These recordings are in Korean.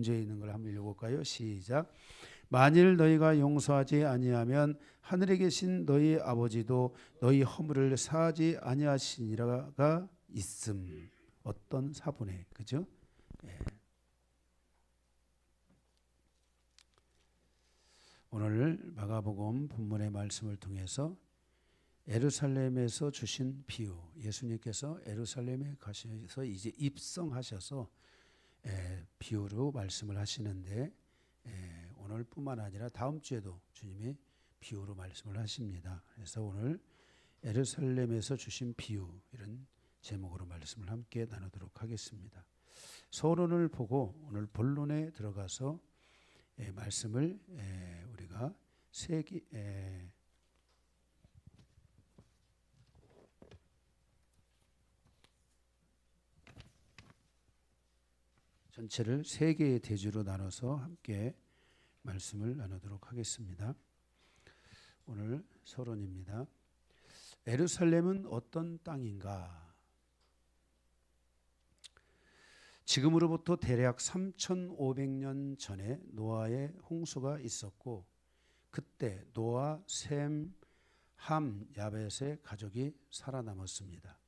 문제 있는 걸 한번 읽어볼까요? 시작. 만일 너희가 용서하지 아니하면 하늘에 계신 너희 아버지도 너희 허물을 사하지 아니하시니라가 있음. 어떤 사분에, 그죠? 예. 오늘 마가복음 본문의 말씀을 통해서 예루살렘에서 주신 비유, 예수님께서 예루살렘에 가셔서 이제 입성하셔서 비유로 말씀을 하시는데, 오늘뿐만 아니라 다음 주에도 주님이 비유로 말씀을 하십니다. 그래서 오늘 예루살렘에서 주신 비유, 이런 제목으로 말씀을 함께 나누도록 하겠습니다. 서론을 보고 오늘 본론에 들어가서 말씀을 우리가 전체를 세 개의 대주로 나눠서 함께 말씀을 나누도록 하겠습니다. 오늘 서론입니다. 예루살렘은 어떤 땅인가? 지금으로부터 대략 3,500년 전에 노아의 홍수가 있었고, 그때 노아, 셈, 함, 야벳의 가족이 살아남았습니다.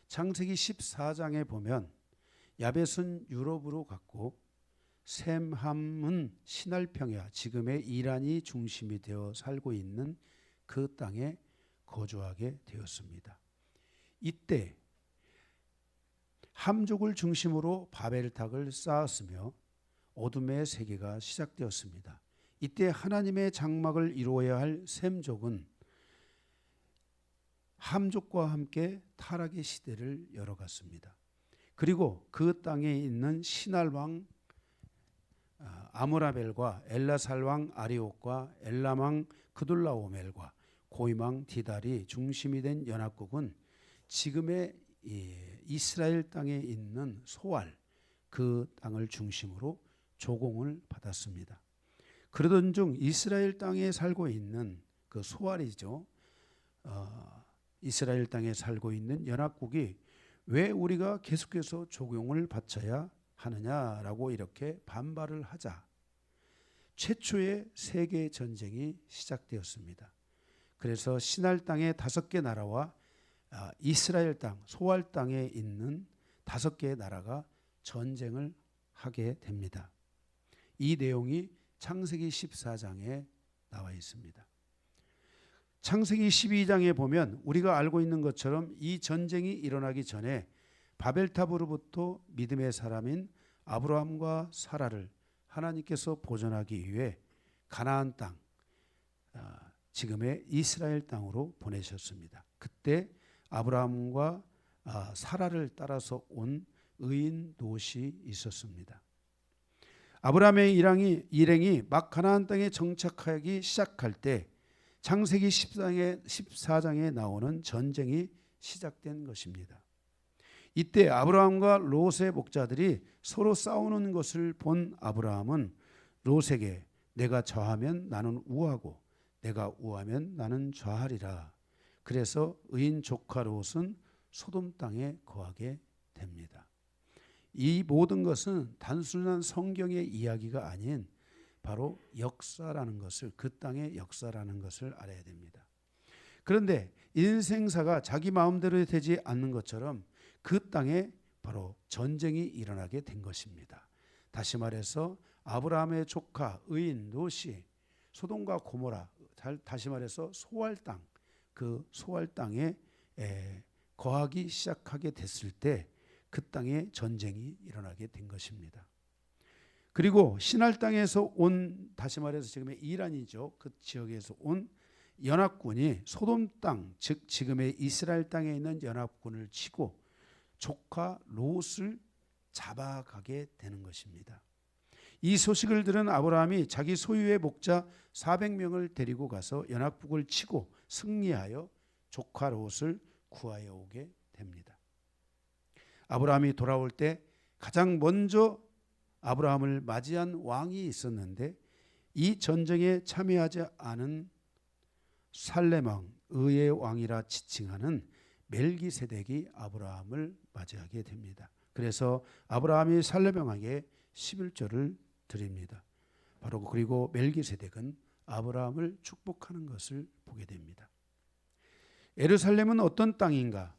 창세기 14장에 보면 야벳은 유럽으로 갔고 셈, 함은 신할평야, 지금의 이란이 중심이 되어 살고 있는 그 땅에 거주하게 되었습니다. 이때 함족을 중심으로 바벨탑을 쌓았으며 어둠의 세계가 시작되었습니다. 이때 하나님의 장막을 이루어야 할 셈족은 함족과 함께 타락의 시대를 열어갔습니다. 그리고 그 땅에 있는 신할왕 아므라벨과 엘라살왕 아리옥과 엘람왕 그둘라오멜과 고임왕 디달이 중심이 된 연합국은 지금의 이스라엘 땅에 있는 소알, 그 땅을 중심으로 조공을 받았습니다. 그러던 중 이스라엘 땅에 살고 있는 그 소알이죠. 이스라엘 땅에 살고 있는 연합국이 왜 우리가 계속해서 조공을 바쳐야 하느냐라고 이렇게 반발을 하자 최초의 세계 전쟁이 시작되었습니다. 그래서 신할 땅의 5개 나라와 이스라엘 땅, 소알 땅에 있는 5개의 나라가 전쟁을 하게 됩니다. 이 내용이 창세기 14장에 나와 있습니다. 창세기 12장에 보면 우리가 알고 있는 것처럼 이 전쟁이 일어나기 전에 바벨탑으로부터 믿음의 사람인 아브라함과 사라를 하나님께서 보존하기 위해 가나안 땅, 지금의 이스라엘 땅으로 보내셨습니다. 그때 아브라함과 사라를 따라서 온 의인 롯이 있었습니다. 아브라함의 일행이 막 가나안 땅에 정착하기 시작할 때 창세기 14장에 나오는 전쟁이 시작된 것입니다. 이때 아브라함과 롯의 목자들이 서로 싸우는 것을 본 아브라함은 롯에게 내가 저하면 나는 우하고 내가 우하면 나는 좌하리라. 그래서 의인 조카 롯은 소돔 땅에 거하게 됩니다. 이 모든 것은 단순한 성경의 이야기가 아닌 바로 역사라는 것을, 그 땅의 역사라는 것을 알아야 됩니다. 그런데 인생사가 자기 마음대로 되지 않는 것처럼 그 땅에 바로 전쟁이 일어나게 된 것입니다. 다시 말해서 아브라함의 조카 의인 롯이 소돔과 고모라, 다시 말해서 소알 땅, 그 소알 땅에 거하기 시작하게 됐을 때 그 땅에 전쟁이 일어나게 된 것입니다. 그리고 신할 땅에서 온, 다시 말해서 지금의 이란이죠. 그 지역에서 온 연합군이 소돔 땅, 즉 지금의 이스라엘 땅에 있는 연합군을 치고 조카 롯을 잡아가게 되는 것입니다. 이 소식을 들은 아브라함이 자기 소유의 목자 400명을 데리고 가서 연합국을 치고 승리하여 조카 롯을 구하여 오게 됩니다. 아브라함이 돌아올 때 가장 먼저 아브라함을 맞이한 왕이 있었는데 이 전쟁에 참여하지 않은 살렘왕, 의의 왕이라 지칭하는 멜기세덱이 아브라함을 맞이하게 됩니다. 그래서 아브라함이 살렘왕에게 11조를 드립니다. 바로 그리고 멜기세덱은 아브라함을 축복하는 것을 보게 됩니다. 예루살렘은 어떤 땅인가?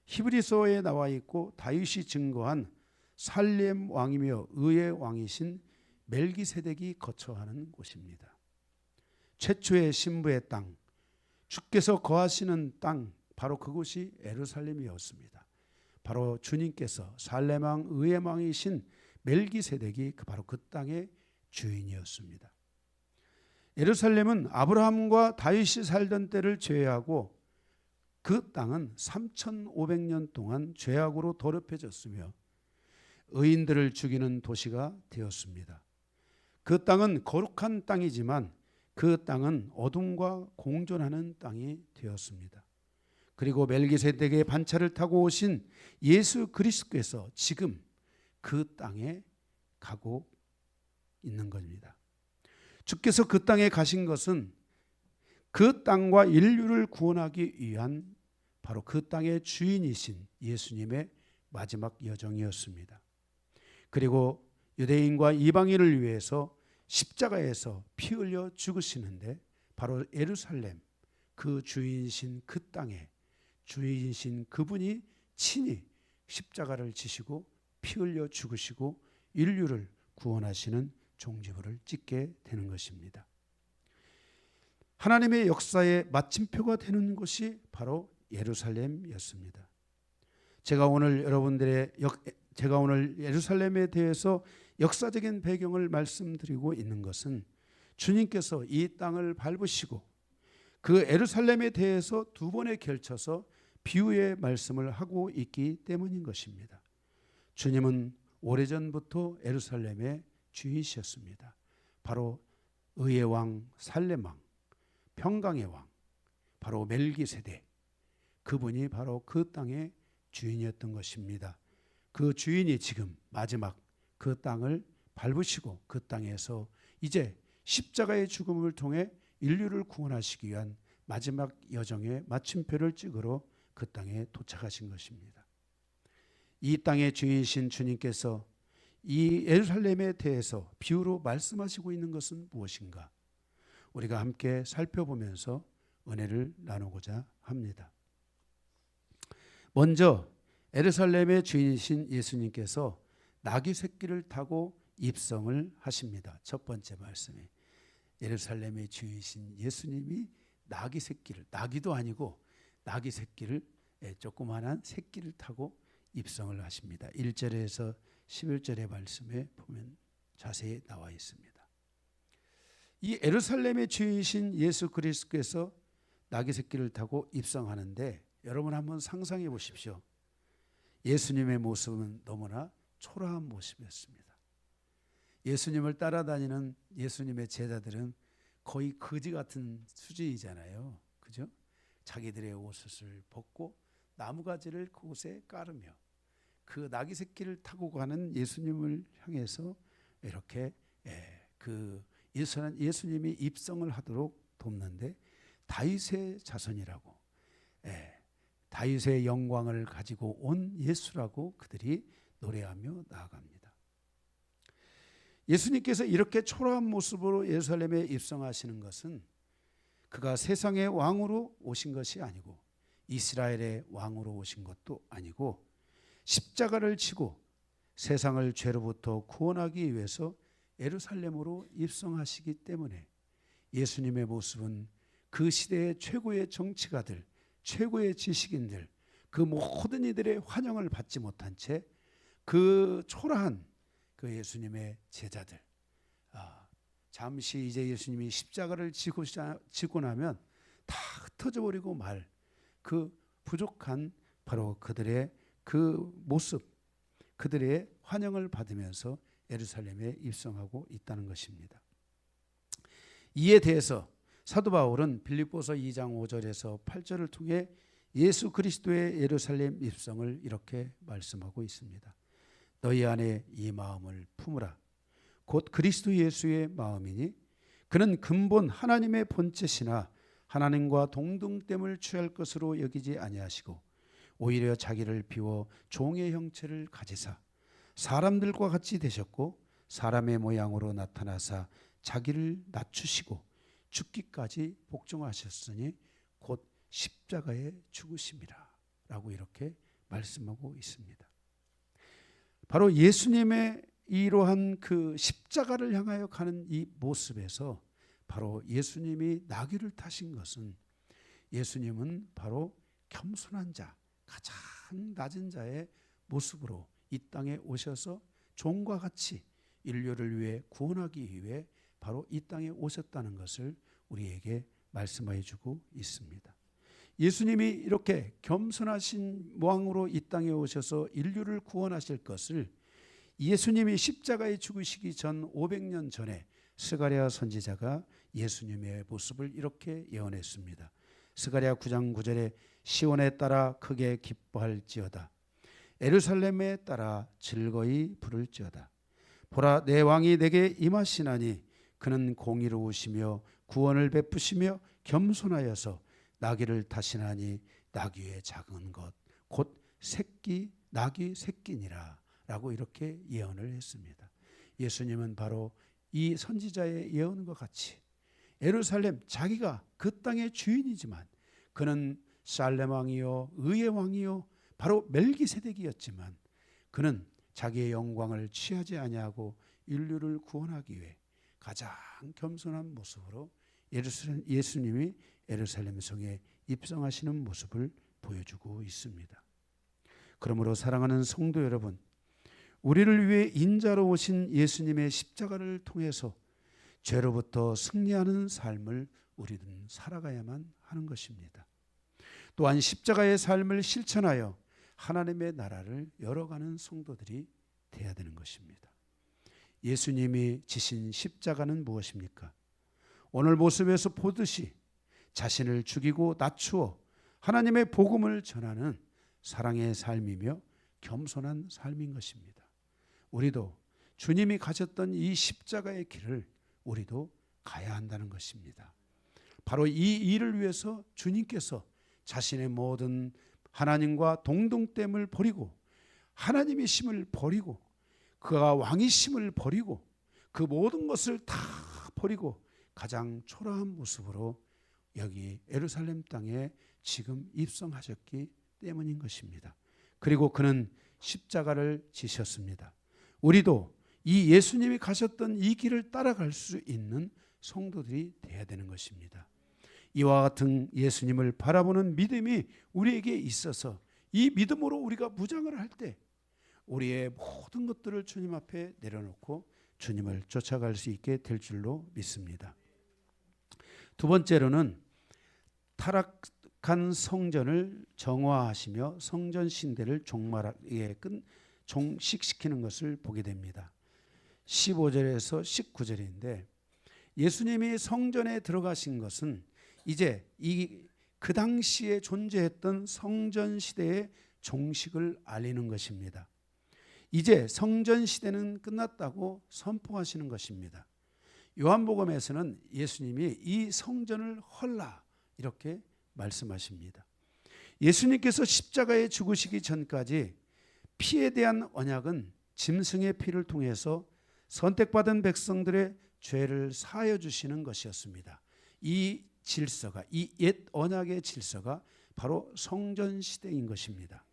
히브리서에 나와 있고 다윗이 증거한 살렘 왕이며 의의 왕이신 멜기세덱이 거처하는 곳입니다. 최초의 신부의 땅, 주께서 거하시는 땅, 바로 그곳이 예루살렘이었습니다. 바로 주님께서 살렘 왕 의의 왕이신 멜기세덱이 바로 그 땅의 주인이었습니다. 예루살렘은 아브라함과 다윗이 살던 때를 제외하고 그 땅은 3,500년 동안 죄악으로 더럽혀졌으며 의인들을 죽이는 도시가 되었습니다. 그 땅은 거룩한 땅이지만 그 땅은 어둠과 공존하는 땅이 되었습니다. 그리고 멜기세덱의 반차를 타고 오신 예수 그리스도께서 지금 그 땅에 가고 있는 겁니다. 주께서 그 땅에 가신 것은 그 땅과 인류를 구원하기 위한 바로 그 땅의 주인이신 예수님의 마지막 여정이었습니다. 그리고 유대인과 이방인을 위해서 십자가에서 피 흘려 죽으시는데 바로 예루살렘 그 주인이신 그 땅에 주인이신 그분이 친히 십자가를 지시고 피 흘려 죽으시고 인류를 구원하시는 종지부를 찍게 되는 것입니다. 하나님의 역사의 마침표가 되는 곳이 바로 예루살렘이었습니다. 제가 오늘 예루살렘에 대해서 역사적인 배경을 말씀드리고 있는 것은 주님께서 이 땅을 밟으시고 그 예루살렘에 대해서 두 번에 걸쳐서 비유의 말씀을 하고 있기 때문인 것입니다. 주님은 오래전부터 예루살렘의 주인이셨습니다. 바로 의의 왕 살렘 왕, 평강의 왕, 바로 멜기세덱, 그분이 바로 그 땅의 주인이었던 것입니다. 그 주인이 지금 마지막 그 땅을 밟으시고 그 땅에서 이제 십자가의 죽음을 통해 인류를 구원하시기 위한 마지막 여정의 마침표를 찍으러 그 땅에 도착하신 것입니다. 이 땅의 주인이신 주님께서 이 예루살렘에 대해서 비유로 말씀하시고 있는 것은 무엇인가? 우리가 함께 살펴보면서 은혜를 나누고자 합니다. 먼저 예루살렘의 주인이신 예수님께서 나귀 새끼를 타고 입성을 하십니다. 첫 번째 말씀에 예루살렘의 주인이신 예수님이 나귀 새끼를, 나귀도 아니고 나귀 새끼를, 조그마한 새끼를 타고 입성을 하십니다. 1절에서 11절의 말씀에 보면 자세히 나와 있습니다. 이 예루살렘의 주인이신 예수 그리스도께서 나귀 새끼를 타고 입성하는데 여러분 한번 상상해 보십시오. 예수님의 모습은 너무나 초라한 모습이었습니다. 예수님을 따라다니는 예수님의 제자들은 거의 거지 같은 수준이잖아요. 그죠? 자기들의 옷을 벗고 나무가지를 그곳에 깔으며 그 나귀 새끼를 타고 가는 예수님을 향해서 이렇게 예수님이 입성을 하도록 돕는데 다윗의 자손이라고, 다윗의 영광을 가지고 온 예수라고 그들이 노래하며 나아갑니다. 예수님께서 이렇게 초라한 모습으로 예루살렘에 입성하시는 것은 그가 세상의 왕으로 오신 것이 아니고 이스라엘의 왕으로 오신 것도 아니고 십자가를 지고 세상을 죄로부터 구원하기 위해서 예루살렘으로 입성하시기 때문에 예수님의 모습은 그 시대의 최고의 정치가들, 최고의 지식인들, 그 모든 이들의 환영을 받지 못한 채 그 초라한 그 예수님의 제자들, 잠시 이제 예수님이 십자가를 지고 나면 다 흩어져 버리고 말 그 부족한 바로 그들의 그 모습, 그들의 환영을 받으면서 예루살렘에 입성하고 있다는 것입니다. 이에 대해서 사도 바울은 빌립보서 2장 5절에서 8절을 통해 예수 그리스도의 예루살렘 입성을 이렇게 말씀하고 있습니다. 너희 안에 이 마음을 품으라. 곧 그리스도 예수의 마음이니 그는 근본 하나님의 본체시나 하나님과 동등됨을 취할 것으로 여기지 아니하시고 오히려 자기를 비워 종의 형체를 가지사 사람들과 같이 되셨고 사람의 모양으로 나타나사 자기를 낮추시고 죽기까지 복종하셨으니 곧 십자가에 죽으심이라 라고 이렇게 말씀하고 있습니다. 바로 예수님의 이러한 그 십자가를 향하여 가는 이 모습에서 바로 예수님이 나귀를 타신 것은 예수님은 바로 겸손한 자, 가장 낮은 자의 모습으로 이 땅에 오셔서 종과 같이 인류를 위해 구원하기 위해 바로 이 땅에 오셨다는 것을 우리에게 말씀해 주고 있습니다. 예수님이 이렇게 겸손하신 왕으로 이 땅에 오셔서 인류를 구원하실 것을 예수님이 십자가에 죽으시기 전 500년 전에 스가랴 선지자가 예수님의 모습을 이렇게 예언했습니다. 스가랴 9장 9절에 시온에 따라 크게 기뻐할지어다. 예루살렘에 따라 즐거이 부를지어다. 보라, 내 왕이 내게 임하시나니 그는 공의로우시며 구원을 베푸시며 겸손하여서 나귀를 타시나니 나귀의 작은 것 곧 새끼 나귀 새끼니라 라고 이렇게 예언을 했습니다. 예수님은 바로 이 선지자의 예언과 같이 예루살렘, 자기가 그 땅의 주인이지만 그는 살렘 왕이요 의의 왕이요 바로 멜기세덱이었지만 그는 자기의 영광을 취하지 아니하고 인류를 구원하기 위해 가장 겸손한 모습으로 예수님이 예루살렘 성에 입성하시는 모습을 보여주고 있습니다. 그러므로 사랑하는 성도 여러분, 우리를 위해 인자로 오신 예수님의 십자가를 통해서 죄로부터 승리하는 삶을 우리는 살아가야만 하는 것입니다. 또한 십자가의 삶을 실천하여 하나님의 나라를 열어가는 성도들이 되어야 되는 것입니다. 예수님이 지신 십자가는 무엇입니까? 오늘 모습에서 보듯이 자신을 죽이고 낮추어 하나님의 복음을 전하는 사랑의 삶이며 겸손한 삶인 것입니다. 우리도 주님이 가셨던 이 십자가의 길을 우리도 가야 한다는 것입니다. 바로 이 일을 위해서 주님께서 자신의 모든 하나님과 동등됨을 버리고 하나님의 심을 버리고 그가 왕이심을 버리고 그 모든 것을 다 버리고 가장 초라한 모습으로 여기 예루살렘 땅에 지금 입성하셨기 때문인 것입니다. 그리고 그는 십자가를 지셨습니다. 우리도 이 예수님이 가셨던 이 길을 따라갈 수 있는 성도들이 되어야 되는 것입니다. 이와 같은 예수님을 바라보는 믿음이 우리에게 있어서 이 믿음으로 우리가 무장을 할 때 우리의 모든 것들을 주님 앞에 내려놓고 주님을 쫓아갈 수 있게 될 줄로 믿습니다. 두 번째로는 타락한 성전을 정화하시며 성전 신대를 종식시키는 것을 보게 됩니다. 15절에서 19절인데 예수님이 성전에 들어가신 것은 이제 그 당시에 존재했던 성전 시대의 종식을 알리는 것입니다. 이제 성전 시대는 끝났다고 선포하시는 것입니다. 요한복음에서는 예수님이 이 성전을 헐라 이렇게 말씀하십니다. 예수님께서 십자가에 죽으시기 전까지 피에 대한 언약은 짐승의 피를 통해서 선택받은 백성들의 죄를 사하여 주시는 것이었습니다. 이 질서가, 이 옛 언약의 질서가 바로 성전 시대인 것입니다.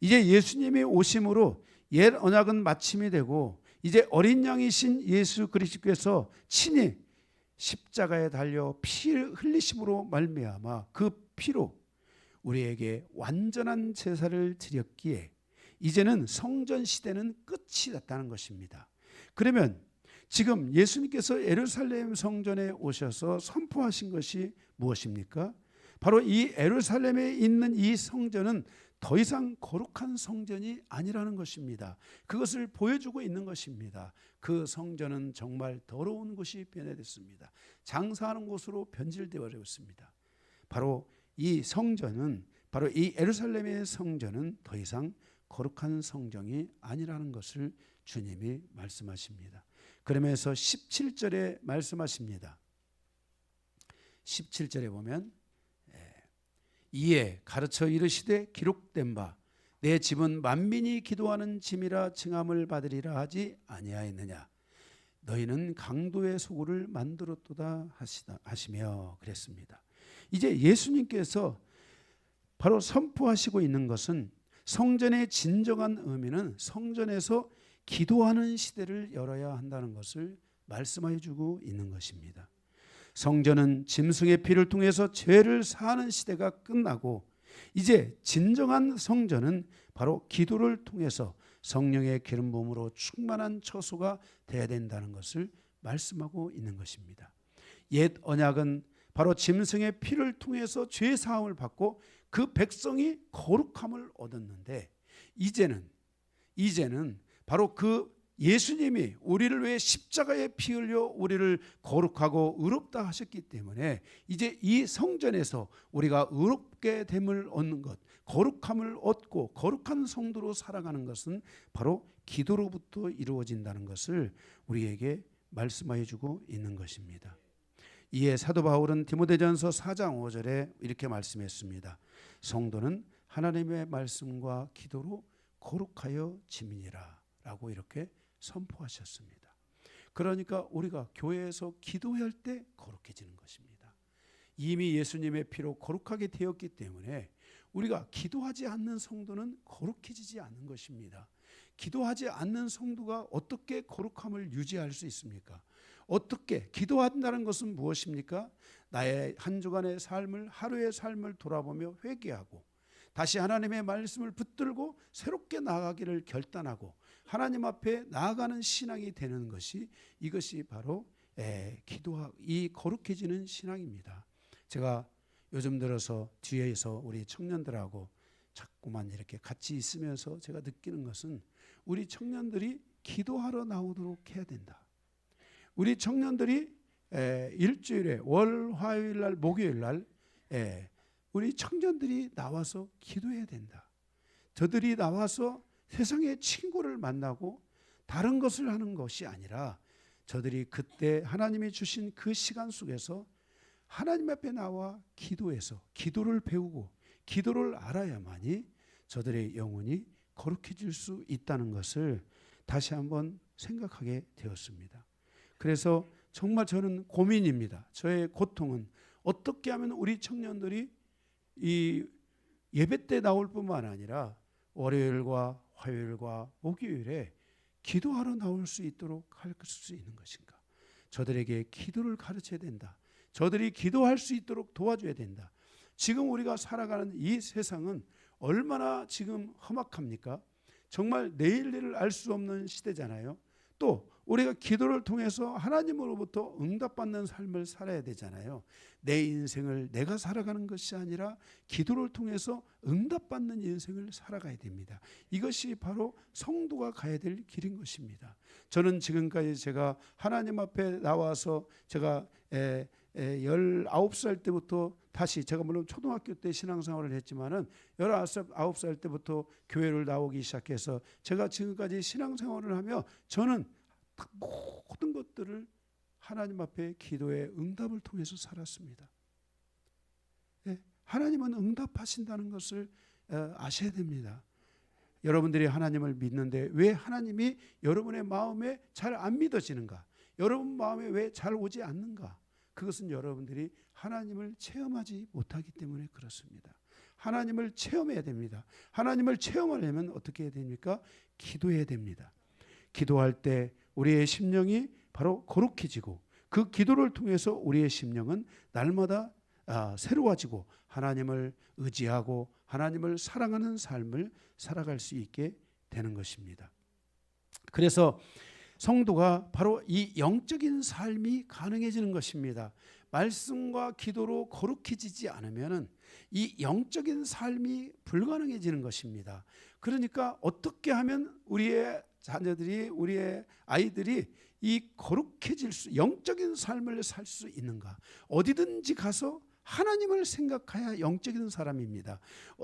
이제 예수님의 오심으로 옛 언약은 마침이 되고 이제 어린 양이신 예수 그리스도께서 친히 십자가에 달려 피를 흘리심으로 말미암아 그 피로 우리에게 완전한 제사를 드렸기에 이제는 성전 시대는 끝이 났다는 것입니다. 그러면 지금 예수님께서 예루살렘 성전에 오셔서 선포하신 것이 무엇입니까? 바로 이 예루살렘에 있는 이 성전은 더 이상 거룩한 성전이 아니라는 것입니다. 그것을 보여주고 있는 것입니다. 그 성전은 정말 더러운 곳이 변해됐습니다. 장사하는 곳으로 변질되어 있습니다. 바로 이 성전은, 바로 이 예루살렘의 성전은 더 이상 거룩한 성전이 아니라는 것을 주님이 말씀하십니다. 그러면서 17절에 말씀하십니다. 17절에 보면 이에 가르쳐 이르시되 기록된 바 내 집은 만민이 기도하는 짐이라 칭함을 받으리라 하지 아니하였느냐. 너희는 강도의 소굴을 만들었도다 하시며 그랬습니다. 이제 예수님께서 바로 선포하시고 있는 것은 성전의 진정한 의미는 성전에서 기도하는 시대를 열어야 한다는 것을 말씀해 주고 있는 것입니다. 성전은 짐승의 피를 통해서 죄를 사하는 시대가 끝나고 이제 진정한 성전은 바로 기도를 통해서 성령의 기름 부음으로 충만한 처소가 되어야 된다는 것을 말씀하고 있는 것입니다. 옛 언약은 바로 짐승의 피를 통해서 죄 사함을 받고 그 백성이 거룩함을 얻었는데 이제는 바로 그 예수님이 우리를 위해 십자가에 피 흘려 우리를 거룩하고 의롭다 하셨기 때문에 이제 이 성전에서 우리가 의롭게 됨을 얻는 것, 거룩함을 얻고 거룩한 성도로 살아가는 것은 바로 기도로부터 이루어진다는 것을 우리에게 말씀하여 주고 있는 것입니다. 이에 사도 바울은 디모데전서 4장 5절에 이렇게 말씀했습니다. 성도는 하나님의 말씀과 기도로 거룩하여 지미니라 라고 이렇게 선포하셨습니다. 그러니까 우리가 교회에서 기도할 때 거룩해지는 것입니다. 이미 예수님의 피로 거룩하게 되었기 때문에 우리가 기도하지 않는 성도는 거룩해지지 않는 것입니다. 기도하지 않는 성도가 어떻게 거룩함을 유지할 수 있습니까? 어떻게 기도한다는 것은 무엇입니까? 나의 한 주간의 삶을, 하루의 삶을 돌아보며 회개하고 다시 하나님의 말씀을 붙들고 새롭게 나아가기를 결단하고 하나님 앞에 나아가는 신앙이 되는 것이 이것이 바로 이 거룩해지는 신앙입니다. 제가 요즘 들어서 뒤에서 우리 청년들하고 자꾸만 이렇게 같이 있으면서 제가 느끼는 것은 우리 청년들이 기도하러 나오도록 해야 된다. 우리 청년들이 일주일에 월, 화요일 날, 목요일 날 우리 청년들이 나와서 기도해야 된다. 저들이 나와서 세상의 친구를 만나고 다른 것을 하는 것이 아니라 저들이 그때 하나님이 주신 그 시간 속에서 하나님 앞에 나와 기도해서 기도를 배우고 기도를 알아야만이 저들의 영혼이 거룩해질 수 있다는 것을 다시 한번 생각하게 되었습니다. 그래서 정말 저는 고민입니다. 저의 고통은 어떻게 하면 우리 청년들이 이 예배 때 나올 뿐만 아니라 월요일과 화요일과 목요일에 기도하러 나올 수 있도록 할 수 있는 것인가? 저들에게 기도를 가르쳐야 된다. 저들이 기도할 수 있도록 도와줘야 된다. 지금 우리가 살아가는 이 세상은 얼마나 지금 험악합니까? 정말 내일을 알 수 없는 시대잖아요. 또 우리가 기도를 통해서 하나님으로부터 응답받는 삶을 살아야 되잖아요. 내 인생을 내가 살아가는 것이 아니라 기도를 통해서 응답받는 인생을 살아가야 됩니다. 이것이 바로 성도가 가야 될 길인 것입니다. 저는 지금까지 제가 하나님 앞에 나와서 제가 19살 때부터 다시 제가 물론 초등학교 때 신앙생활을 했지만은 19살 때부터 교회를 나오기 시작해서 제가 지금까지 신앙생활을 하며 저는 모든 것들을 하나님 앞에 기도의 응답을 통해서 살았습니다. 하나님은 응답하신다는 것을 아셔야 됩니다. 여러분들이 하나님을 믿는데 왜 하나님이 여러분의 마음에 잘 안 믿어지는가? 여러분 마음에 왜 잘 오지 않는가? 그것은 여러분들이 하나님을 체험하지 못하기 때문에 그렇습니다. 하나님을 체험해야 됩니다. 하나님을 체험하려면 어떻게 해야 됩니까? 기도해야 됩니다. 기도할 때 우리의 심령이 바로 거룩해지고 그 기도를 통해서 우리의 심령은 날마다 새로워지고 하나님을 의지하고 하나님을 사랑하는 삶을 살아갈 수 있게 되는 것입니다. 그래서 성도가 바로 이 영적인 삶이 가능해지는 것입니다. 말씀과 기도로 거룩해지지 않으면 이 영적인 삶이 불가능해지는 것입니다. 그러니까 어떻게 하면 우리의 자녀들이 우리의 아이들이 이 거룩해질 수 영적인 삶을 살 수 있는가? 어디든지 가서 하나님을 생각해야 영적인 사람입니다.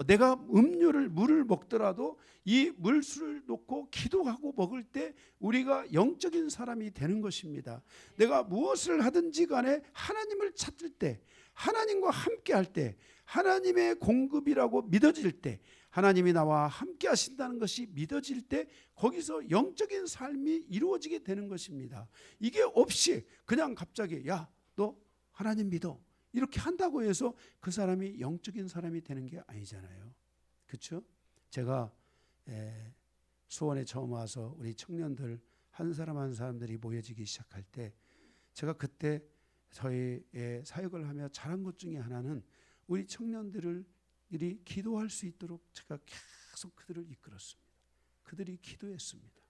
내가 물을 먹더라도 이 물술을 놓고 기도하고 먹을 때 우리가 영적인 사람이 되는 것입니다. 내가 무엇을 하든지 간에 하나님을 찾을 때 하나님과 함께 할 때 하나님의 공급이라고 믿어질 때 하나님이 나와 함께 하신다는 것이 믿어질 때 거기서 영적인 삶이 이루어지게 되는 것입니다. 이게 없이 그냥 갑자기 야, 너 하나님 믿어 이렇게 한다고 해서 그 사람이 영적인 사람이 되는 게 아니잖아요. 그렇죠? 제가 수원에 처음 와서 우리 청년들 한 사람 한 사람들이 모여지기 시작할 때 제가 그때 저희의 사역을 하며 잘한 것 중에 하나는 우리 청년들이 기도할 수 있도록 제가 계속 그들을 이끌었습니다. 그들이 기도했습니다.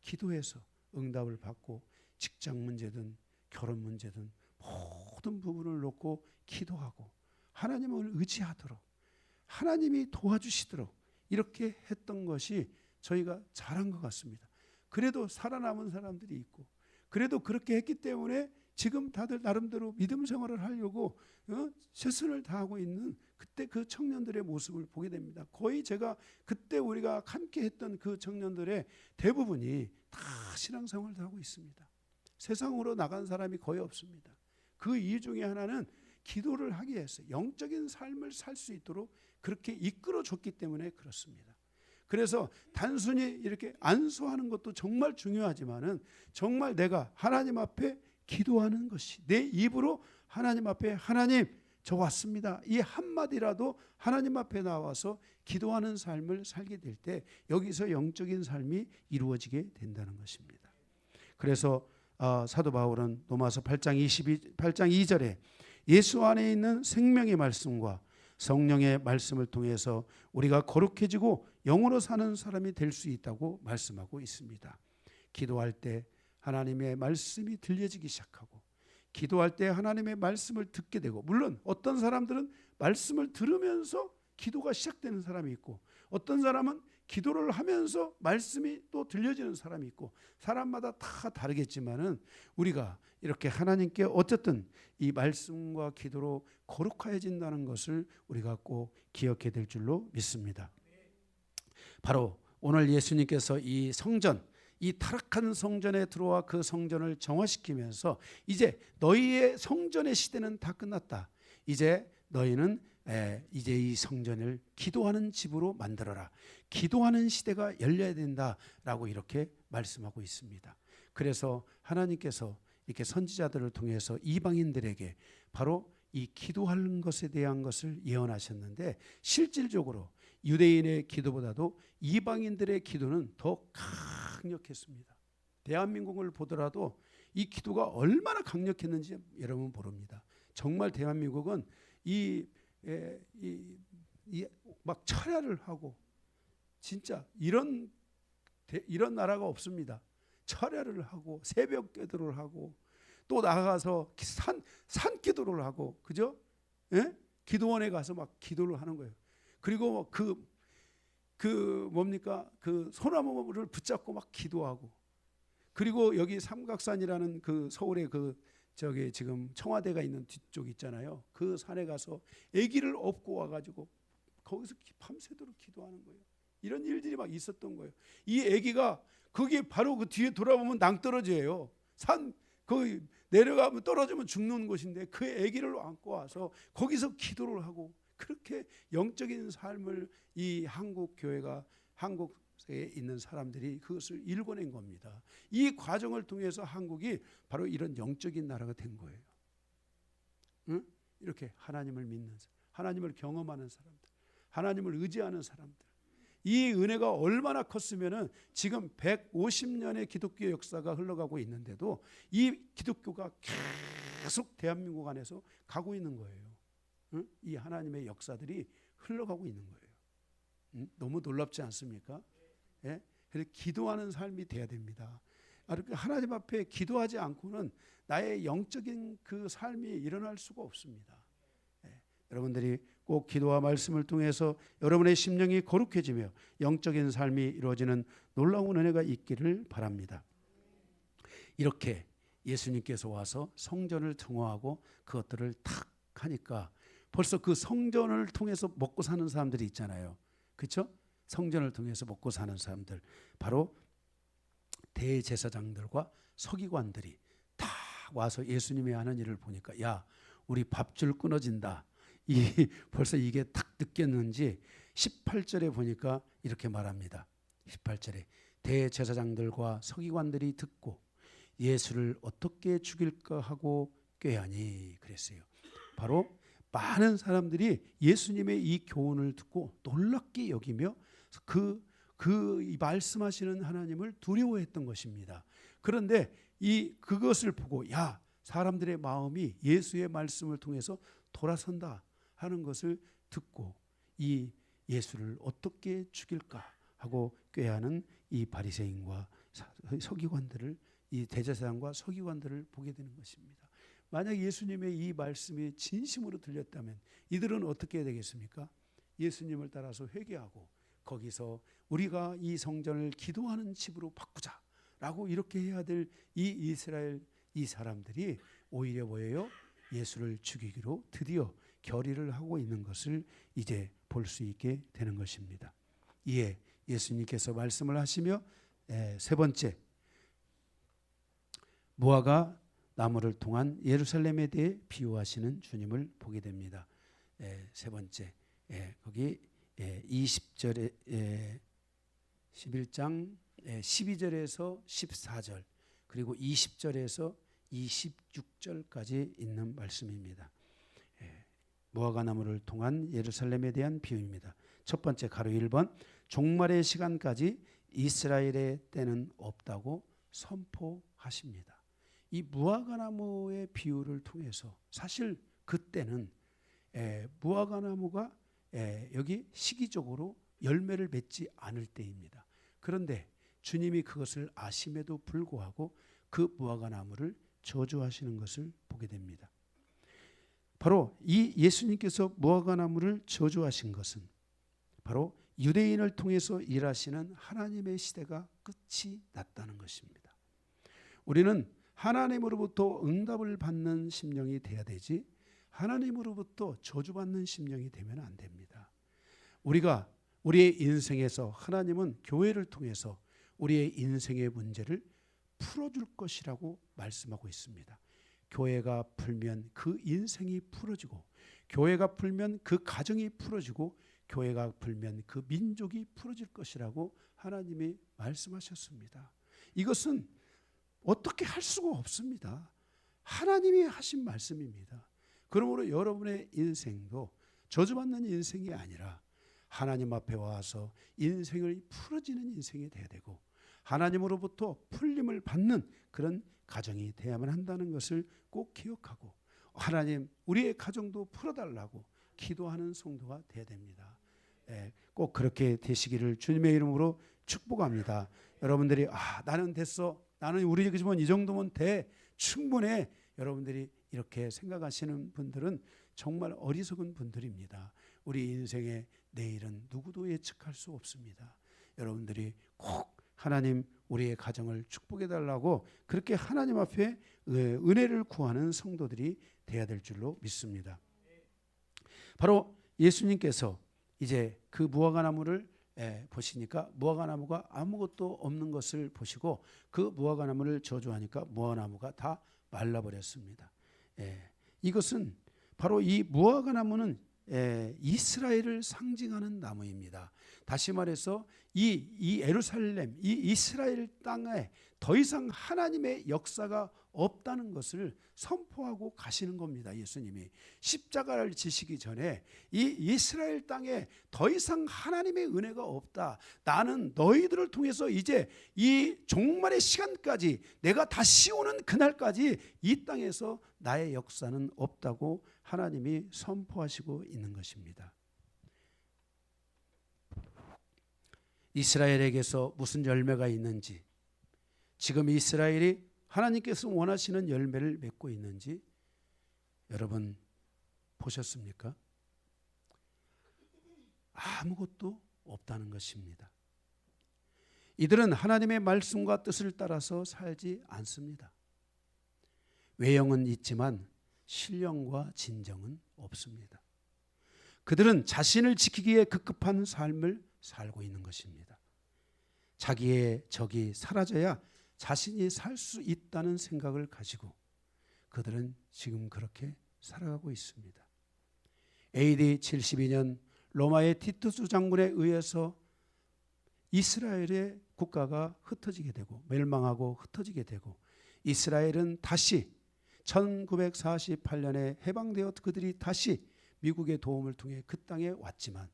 기도해서 응답을 받고 직장 문제든 결혼 문제든 모든 부분을 놓고 기도하고 하나님을 의지하도록 하나님이 도와주시도록 이렇게 했던 것이 저희가 잘한 것 같습니다. 그래도 살아남은 사람들이 있고 그래도 그렇게 했기 때문에 지금 다들 나름대로 믿음 생활을 하려고 최선을 다하고 있는 그때 그 청년들의 모습을 보게 됩니다. 거의 제가 그때 우리가 함께 했던 그 청년들의 대부분이 다 신앙생활을 하고 있습니다. 세상으로 나간 사람이 거의 없습니다. 그 이유 중에 하나는 기도를 하기 위해서 영적인 삶을 살 수 있도록 그렇게 이끌어줬기 때문에 그렇습니다. 그래서 단순히 이렇게 안수하는 것도 정말 중요하지만은 정말 내가 하나님 앞에 기도하는 것이 내 입으로 하나님 앞에 하나님 저 왔습니다. 이 한마디라도 하나님 앞에 나와서 기도하는 삶을 살게 될 때 여기서 영적인 삶이 이루어지게 된다는 것입니다. 그래서 사도 바울은 로마서 8장 2절에 예수 안에 있는 생명의 말씀과 성령의 말씀을 통해서 우리가 거룩해지고 영으로 사는 사람이 될 수 있다고 말씀하고 있습니다. 기도할 때 하나님의 말씀이 들려지기 시작하고 기도할 때 하나님의 말씀을 듣게 되고 물론 어떤 사람들은 말씀을 들으면서 기도가 시작되는 사람이 있고 어떤 사람은 기도를 하면서 말씀이 또 들려지는 사람이 있고 사람마다 다 다르겠지만은 우리가 이렇게 하나님께 어쨌든 이 말씀과 기도로 거룩해진다는 것을 우리가 꼭 기억해야 될 줄로 믿습니다. 바로 오늘 예수님께서 이 성전 이 타락한 성전에 들어와 그 성전을 정화시키면서 이제 너희의 성전의 시대는 다 끝났다. 이제 너희는 이제 이 성전을 기도하는 집으로 만들어라. 기도하는 시대가 열려야 된다라고 이렇게 말씀하고 있습니다. 그래서 하나님께서 이렇게 선지자들을 통해서 이방인들에게 바로 이 기도하는 것에 대한 것을 예언하셨는데 실질적으로 유대인의 기도보다도 이방인들의 기도는 더 강력했습니다. 대한민국을 보더라도 이 기도가 얼마나 강력했는지 여러분 모릅니다. 정말 대한민국은 막 철야를 하고 진짜 이런 나라가 없습니다. 철야를 하고 새벽 기도를 하고 또 나가서 산 기도를 하고 그죠? 예? 기도원에 가서 막 기도를 하는 거예요. 그리고 그 소나무를 붙잡고 막 기도하고 그리고 여기 삼각산이라는 그 서울의 저기 지금 청와대가 있는 뒤쪽 있잖아요. 그 산에 가서 아기를 업고 와가지고 거기서 밤새도록 기도하는 거예요. 이런 일들이 막 있었던 거예요. 이 아기가 거기 바로 그 뒤에 돌아보면 낭떠러지예요. 거기 내려가면 떨어지면 죽는 곳인데 그 아기를 안고 와서 거기서 기도를 하고 그렇게 영적인 삶을 이 한국 교회가 한국에 있는 사람들이 그것을 일궈낸 겁니다. 이 과정을 통해서 한국이 바로 이런 영적인 나라가 된 거예요. 응? 이렇게 하나님을 믿는 사람, 하나님을 경험하는 사람들, 하나님을 의지하는 사람들. 이 은혜가 얼마나 컸으면은 지금 150년의 기독교 역사가 흘러가고 있는데도 이 기독교가 계속 대한민국 안에서 가고 있는 거예요. 응? 이 하나님의 역사들이 흘러가고 있는 거예요. 응? 너무 놀랍지 않습니까? 예? 그래서 기도하는 삶이 돼야 됩니다. 하나님 앞에 기도하지 않고는 나의 영적인 그 삶이 일어날 수가 없습니다. 예. 여러분들이 꼭 기도와 말씀을 통해서 여러분의 심령이 거룩해지며 영적인 삶이 이루어지는 놀라운 은혜가 있기를 바랍니다. 이렇게 예수님께서 와서 성전을 정화하고 그것들을 탁 하니까 벌써 그 성전을 통해서 먹고 사는 사람들이 있잖아요. 그렇죠? 성전을 통해서 먹고 사는 사람들 바로 대제사장들과 서기관들이 다 와서 예수님이 하는 일을 보니까 야 우리 밥줄 끊어진다. 벌써 이게 딱 느꼈는지 18절에 보니까 이렇게 말합니다. 18절에 대제사장들과 서기관들이 듣고 예수를 어떻게 죽일까 하고 꾀하니 그랬어요. 바로 많은 사람들이 예수님의 이 교훈을 듣고 놀랍게 여기며 그 말씀하시는 하나님을 두려워했던 것입니다. 그런데 그것을 보고 야, 사람들의 마음이 예수의 말씀을 통해서 돌아선다 하는 것을 듣고 이 예수를 어떻게 죽일까 하고 꾀하는 이 바리새인과 서기관들을, 이 대제사장과 서기관들을 보게 되는 것입니다. 만약 예수님의 이 말씀이 진심으로 들렸다면 이들은 어떻게 해야 되겠습니까? 예수님을 따라서 회개하고 거기서 우리가 이 성전을 기도하는 집으로 바꾸자라고 이렇게 해야 될 이 이스라엘 이 사람들이 오히려 뭐예요? 예수를 죽이기로 드디어 결의를 하고 있는 것을 이제 볼 수 있게 되는 것입니다. 이에 예수님께서 말씀을 하시며 세 번째, 무화과 나무를 통한 예루살렘에 대해 비유하시는 주님을 보게 됩니다. 세 번째, 거기 20절에 11장 12절에서 14절 그리고 20절에서 26절까지 있는 말씀입니다. 무화과 나무를 통한 예루살렘에 대한 비유입니다. 첫 번째 가로 1번, 종말의 시간까지 이스라엘의 때는 없다고 선포하십니다. 이 무화과 나무의 비유를 통해서 사실 그때는 무화과 나무가 여기 시기적으로 열매를 맺지 않을 때입니다. 그런데 주님이 그것을 아심에도 불구하고 그 무화과 나무를 저주하시는 것을 보게 됩니다. 바로 이 예수님께서 무화과 나무를 저주하신 것은 바로 유대인을 통해서 일하시는 하나님의 시대가 끝이 났다는 것입니다. 우리는 하나님으로부터 응답을 받는 심령이 돼야 되지 하나님으로부터 저주받는 심령이 되면 안 됩니다. 우리가 우리의 인생에서 하나님은 교회를 통해서 우리의 인생의 문제를 풀어줄 것이라고 말씀하고 있습니다. 교회가 풀면 그 인생이 풀어지고 교회가 풀면 그 가정이 풀어지고 교회가 풀면 그 민족이 풀어질 것이라고 하나님이 말씀하셨습니다. 이것은 어떻게 할 수가 없습니다. 하나님이 하신 말씀입니다. 그러므로 여러분의 인생도 저주받는 인생이 아니라 하나님 앞에 와서 인생을 풀어지는 인생이 돼야 되고 하나님으로부터 풀림을 받는 그런 가정이 돼야만 한다는 것을 꼭 기억하고 하나님 우리의 가정도 풀어달라고 기도하는 성도가 돼야 됩니다. 꼭 그렇게 되시기를 주님의 이름으로 축복합니다. 여러분들이 나는 됐어, 나는 우리 집은 이 정도면 돼, 충분해, 여러분들이 이렇게 생각하시는 분들은 정말 어리석은 분들입니다. 우리 인생의 내일은 누구도 예측할 수 없습니다. 여러분들이 꼭 하나님 우리의 가정을 축복해 달라고 그렇게 하나님 앞에 은혜를 구하는 성도들이 돼야 될 줄로 믿습니다. 바로 예수님께서 이제 그 무화과 나무를 보시니까 무화과 나무가 아무것도 없는 것을 보시고 그 무화과 나무를 저주하니까 무화과 나무가 다 말라버렸습니다. 이것은 바로 이 무화과 나무는 이스라엘을 상징하는 나무입니다. 다시 말해서 이 예루살렘, 이 이스라엘 땅에 더 이상 하나님의 역사가 없다는 것을 선포하고 가시는 겁니다. 예수님이 십자가를 지시기 전에 이 이스라엘 땅에 더 이상 하나님의 은혜가 없다. 나는 너희들을 통해서 이제 이 종말의 시간까지 내가 다시 오는 그날까지 이 땅에서 나의 역사는 없다고 하나님이 선포하시고 있는 것입니다. 이스라엘에게서 무슨 열매가 있는지, 지금 이스라엘이 하나님께서 원하시는 열매를 맺고 있는지 여러분 보셨습니까? 아무것도 없다는 것입니다. 이들은 하나님의 말씀과 뜻을 따라서 살지 않습니다. 외형은 있지만 신령과 진정은 없습니다. 그들은 자신을 지키기에 급급한 삶을 살고 있는 것입니다. 자기의 적이 사라져야 자신이 살 수 있다는 생각을 가지고 그들은 지금 그렇게 살아가고 있습니다. AD 72년 로마의 티투스 장군에 의해서 이스라엘의 국가가 흩어지게 되고 멸망하고 흩어지게 되고 이스라엘은 다시 1948년에 해방되어 그들이 다시 미국의 도움을 통해 그 땅에 왔지만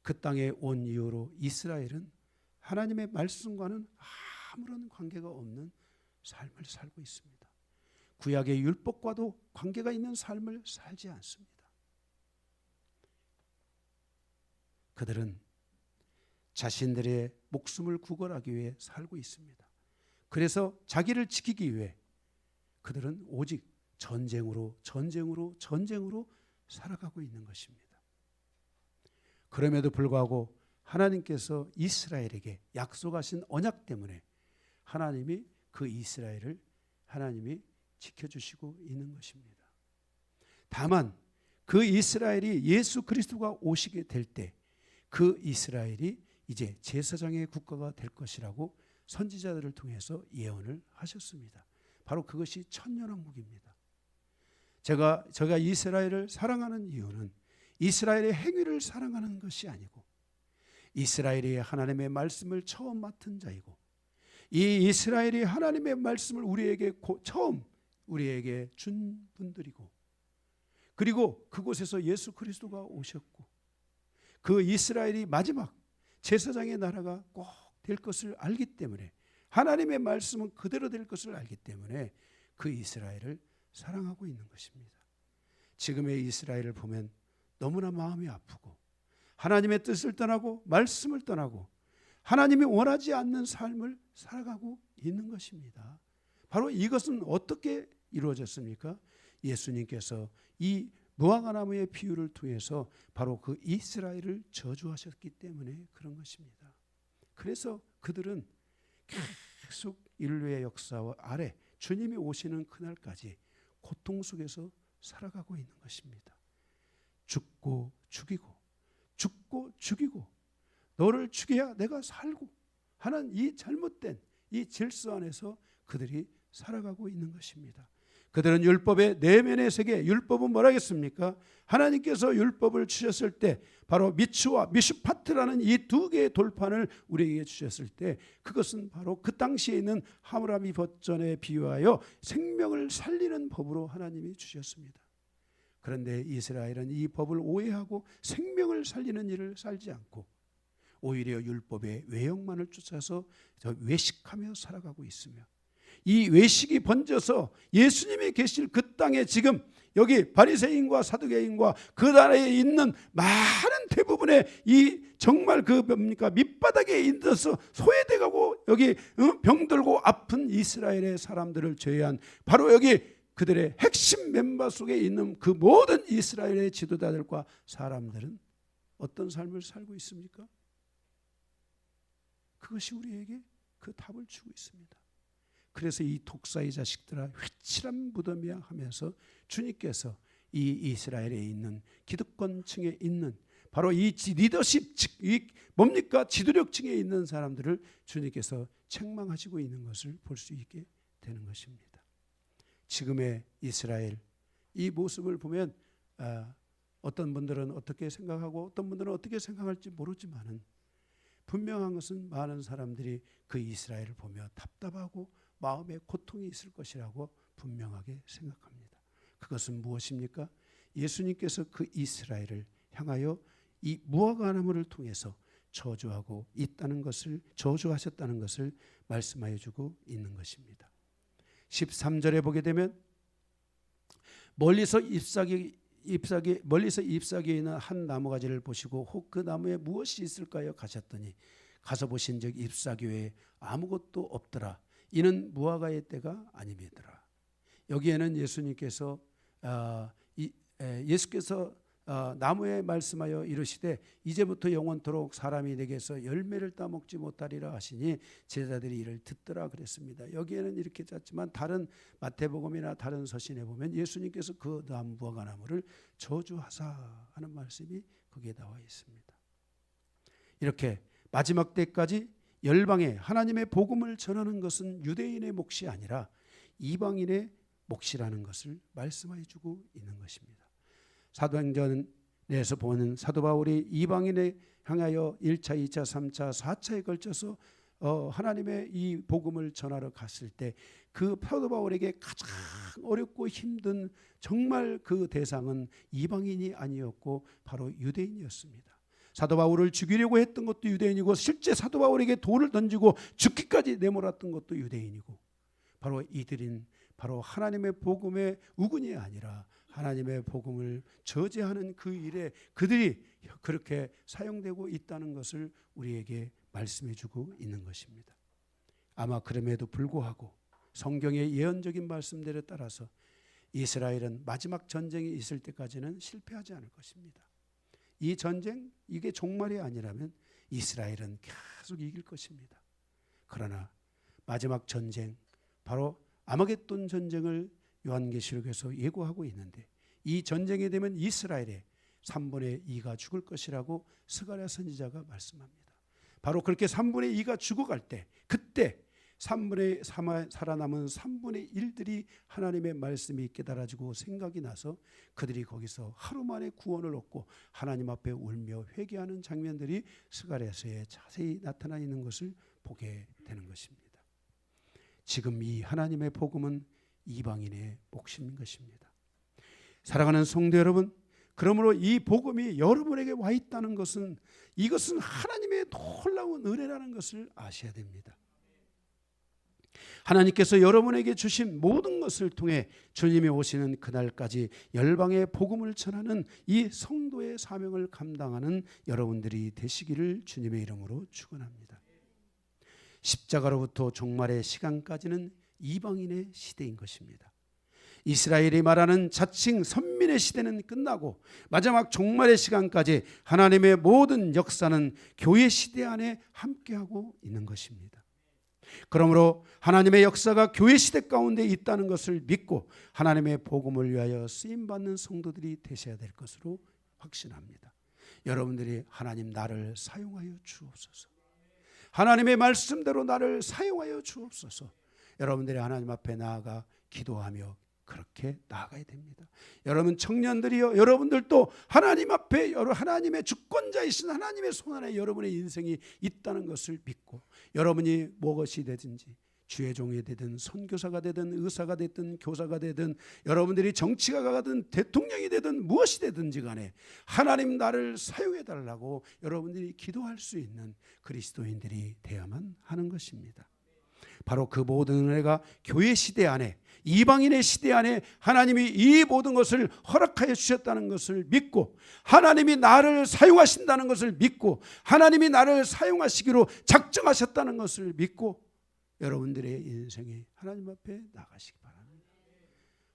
그 땅에 온 이후로 이스라엘은 하나님의 말씀과는 아무런 관계가 없는 삶을 살고 있습니다. 구약의 율법과도 관계가 있는 삶을 살지 않습니다. 그들은 자신들의 목숨을 구걸하기 위해 살고 있습니다. 그래서 자기를 지키기 위해 그들은 오직 전쟁으로 살아가고 있는 것입니다. 그럼에도 불구하고 하나님께서 이스라엘에게 약속하신 언약 때문에 하나님이 그 이스라엘을 하나님이 지켜주시고 있는 것입니다. 다만 그 이스라엘이 예수 그리스도가 오시게 될 때 그 이스라엘이 이제 제사장의 국가가 될 것이라고 선지자들을 통해서 예언을 하셨습니다. 바로 그것이 천년왕국입니다. 제가 이스라엘을 사랑하는 이유는 이스라엘의 행위를 사랑하는 것이 아니고 이스라엘이 하나님의 말씀을 처음 맡은 자이고 이 이스라엘이 하나님의 말씀을 처음 우리에게 준 분들이고 그리고 그곳에서 예수 그리스도가 오셨고 그 이스라엘이 마지막 제사장의 나라가 꼭 될 것을 알기 때문에 하나님의 말씀은 그대로 될 것을 알기 때문에 그 이스라엘을 사랑하고 있는 것입니다. 지금의 이스라엘을 보면 너무나 마음이 아프고 하나님의 뜻을 떠나고 말씀을 떠나고 하나님이 원하지 않는 삶을 살아가고 있는 것입니다. 바로 이것은 어떻게 이루어졌습니까? 예수님께서 이 무화과나무의 비유를 통해서 바로 그 이스라엘을 저주하셨기 때문에 그런 것입니다. 그래서 그들은 계속 인류의 역사와 아래 주님이 오시는 그날까지 고통 속에서 살아가고 있는 것입니다. 죽고 죽이고 너를 죽여야 내가 살고 하는 이 잘못된 이 질서 안에서 그들이 살아가고 있는 것입니다. 그들은 율법의 내면의 세계, 율법은 뭐라겠습니까? 하나님께서 율법을 주셨을 때 바로 미츠와 미슈파트라는 이 두 개의 돌판을 우리에게 주셨을 때 그것은 바로 그 당시에 있는 하므라비 버전에 비유하여 생명을 살리는 법으로 하나님이 주셨습니다. 그런데 이스라엘은 이 법을 오해하고 생명을 살리는 일을 살지 않고 오히려 율법의 외형만을 쫓아서 외식하며 살아가고 있으며 이 외식이 번져서 예수님이 계실 그 땅에 지금 여기 바리새인과 사두개인과 그 나라에 있는 많은 대부분의 이 정말 그 밑바닥에 있어서 소외돼가고 여기 병들고 아픈 이스라엘의 사람들을 제외한 바로 여기 그들의 핵심 멤버 속에 있는 그 모든 이스라엘의 지도자들과 사람들은 어떤 삶을 살고 있습니까? 그것이 우리에게 그 답을 주고 있습니다. 그래서 이 독사의 자식들아 휘칠한 무덤이야 하면서 주님께서 이 이스라엘에 있는 기득권층에 있는 바로 이 리더십 이 뭡니까 지도력층에 있는 사람들을 주님께서 책망하시고 있는 것을 볼 수 있게 되는 것입니다. 지금의 이스라엘 이 모습을 보면 어떤 분들은 어떻게 생각하고 어떤 분들은 어떻게 생각할지 모르지만은 분명한 것은 많은 사람들이 그 이스라엘을 보며 답답하고 마음에 고통이 있을 것이라고 분명하게 생각합니다. 그것은 무엇입니까? 예수님께서 그 이스라엘을 향하여 이 무화과나무를 통해서 저주하고 있다는 것을 저주하셨다는 것을 말씀하여 주고 있는 것입니다. 13절에 보게 되면 멀리서 잎사귀에 있는 한 나무가지를 보시고 혹 그 나무에 무엇이 있을까요? 가셨더니 가서 보신즉 잎사귀 외에 아무것도 없더라. 이는 무화과의 때가 아님이더라. 여기에는 예수께서 나무에 말씀하여 이르시되 이제부터 영원토록 사람이 내게서 열매를 따먹지 못하리라 하시니 제자들이 이를 듣더라 그랬습니다. 여기에는 이렇게 짰지만 다른 마태복음이나 다른 서신에 보면 예수님께서 그 무화과나무를 저주하사 하는 말씀이 거기에 나와 있습니다. 이렇게 마지막 때까지 열방에 하나님의 복음을 전하는 것은 유대인의 몫이 아니라 이방인의 몫이라는 것을 말씀해 주고 있는 것입니다. 사도행전 내에서 보는 사도 바울이 이방인에 향하여 1차, 2차, 3차, 4차에 걸쳐서 하나님의 이 복음을 전하러 갔을 때 그 사도 바울에게 가장 어렵고 힘든 정말 그 대상은 이방인이 아니었고 바로 유대인이었습니다. 사도 바울을 죽이려고 했던 것도 유대인이고 실제 사도 바울에게 돌을 던지고 죽기까지 내몰았던 것도 유대인이고 바로 이들인 바로 하나님의 복음의 우군이 아니라 하나님의 복음을 저지하는 그 일에 그들이 그렇게 사용되고 있다는 것을 우리에게 말씀해 주고 있는 것입니다. 아마 그럼에도 불구하고 성경의 예언적인 말씀들에 따라서 이스라엘은 마지막 전쟁이 있을 때까지는 실패하지 않을 것입니다. 이 전쟁, 이게 종말이 아니라면 이스라엘은 계속 이길 것입니다. 그러나 마지막 전쟁, 바로 아마겟돈 전쟁을 요한계시록에서 예고하고 있는데 이 전쟁이 되면 이스라엘의 3분의 2가 죽을 것이라고 스가랴 선지자가 말씀합니다. 바로 그렇게 3분의 2가 죽어갈 때 그때 3분의 3 살아남은 3분의 1들이 하나님의 말씀이 깨달아지고 생각이 나서 그들이 거기서 하루 만에 구원을 얻고 하나님 앞에 울며 회개하는 장면들이 스가랴서에 자세히 나타나 있는 것을 보게 되는 것입니다. 지금 이 하나님의 복음은 이방인의 몫인 것입니다. 사랑하는 성도 여러분, 그러므로 이 복음이 여러분에게 와 있다는 것은 이것은 하나님의 놀라운 은혜라는 것을 아셔야 됩니다. 하나님께서 여러분에게 주신 모든 것을 통해 주님이 오시는 그날까지 열방의 복음을 전하는 이 성도의 사명을 감당하는 여러분들이 되시기를 주님의 이름으로 축원합니다. 십자가로부터 종말의 시간까지는 이방인의 시대인 것입니다. 이스라엘이 말하는 자칭 선민의 시대는 끝나고 마지막 종말의 시간까지 하나님의 모든 역사는 교회 시대 안에 함께하고 있는 것입니다. 그러므로 하나님의 역사가 교회 시대 가운데 있다는 것을 믿고 하나님의 복음을 위하여 쓰임받는 성도들이 되셔야 될 것으로 확신합니다. 여러분들이 하나님 나를 사용하여 주옵소서. 하나님의 말씀대로 나를 사용하여 주옵소서. 여러분들이 하나님 앞에 나아가 기도하며 그렇게 나아가야 됩니다. 여러분 청년들이요, 여러분들도 하나님 앞에 하나님의 주권자이신 하나님의 손 안에 여러분의 인생이 있다는 것을 믿고 여러분이 무엇이 되든지 주의 종이 되든 선교사가 되든 의사가 되든 교사가 되든 여러분들이 정치가가 되든 대통령이 되든 무엇이 되든지 간에 하나님 나를 사용해 달라고 여러분들이 기도할 수 있는 그리스도인들이 되어야만 하는 것입니다. 바로 그 모든 은혜가 교회 시대 안에 이방인의 시대 안에 하나님이 이 모든 것을 허락하여 주셨다는 것을 믿고 하나님이 나를 사용하신다는 것을 믿고 하나님이 나를 사용하시기로 작정하셨다는 것을 믿고 여러분들의 인생이 하나님 앞에 나가시기 바랍니다.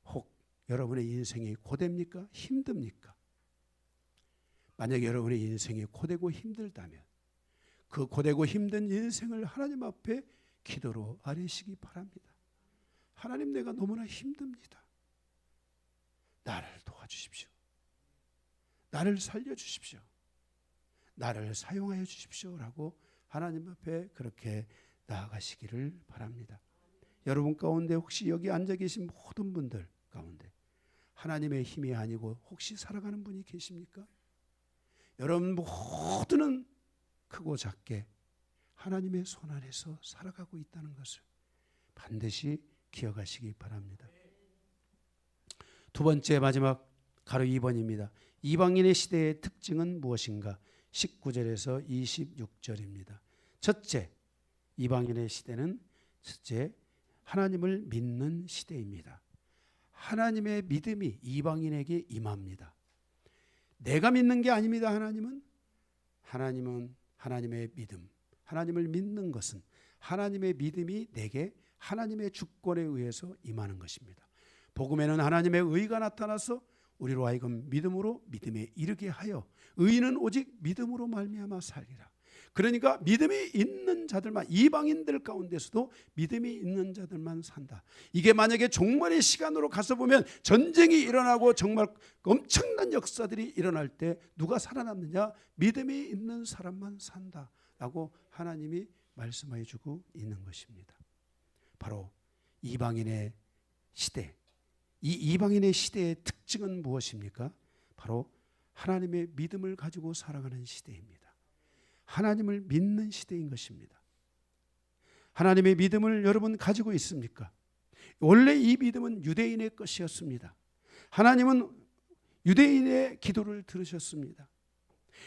혹 여러분의 인생이 고됩니까? 힘듭니까? 만약에 여러분의 인생이 고되고 힘들다면 그 고되고 힘든 인생을 하나님 앞에 기도로 아뢰시기 바랍니다. 하나님, 내가 너무나 힘듭니다. 나를 도와주십시오. 나를 살려주십시오. 나를 사용하여 주십시오라고 하나님 앞에 그렇게 나아가시기를 바랍니다. 여러분 가운데 혹시 여기 앉아 계신 모든 분들 가운데 하나님의 힘이 아니고 혹시 살아가는 분이 계십니까? 여러분 모두는 크고 작게 하나님의 손 안에서 살아가고 있다는 것을 반드시 기억하시기 바랍니다. 두 번째 마지막 가로 2번입니다. 이방인의 시대의 특징은 무엇인가? 19절에서 26절입니다. 첫째, 이방인의 시대는 첫째 하나님을 믿는 시대입니다. 하나님의 믿음이 이방인에게 임합니다. 내가 믿는 게 아닙니다. 하나님은 하나님의 믿음, 하나님을 믿는 것은 하나님의 믿음이 내게 하나님의 주권에 의해서 임하는 것입니다. 복음에는 하나님의 의가 나타나서 우리로 하여금 믿음으로 믿음에 이르게 하여 의인은 오직 믿음으로 말미암아 살리라. 그러니까 믿음이 있는 자들만, 이방인들 가운데서도 믿음이 있는 자들만 산다. 이게 만약에 종말의 시간으로 가서 보면 전쟁이 일어나고 정말 엄청난 역사들이 일어날 때 누가 살아남느냐? 믿음이 있는 사람만 산다라고 하나님이 말씀해 주고 있는 것입니다. 바로 이방인의 시대, 이 이방인의 시대의 특징은 무엇입니까? 바로 하나님의 믿음을 가지고 살아가는 시대입니다. 하나님을 믿는 시대인 것입니다. 하나님의 믿음을 여러분 가지고 있습니까? 원래 이 믿음은 유대인의 것이었습니다. 하나님은 유대인의 기도를 들으셨습니다.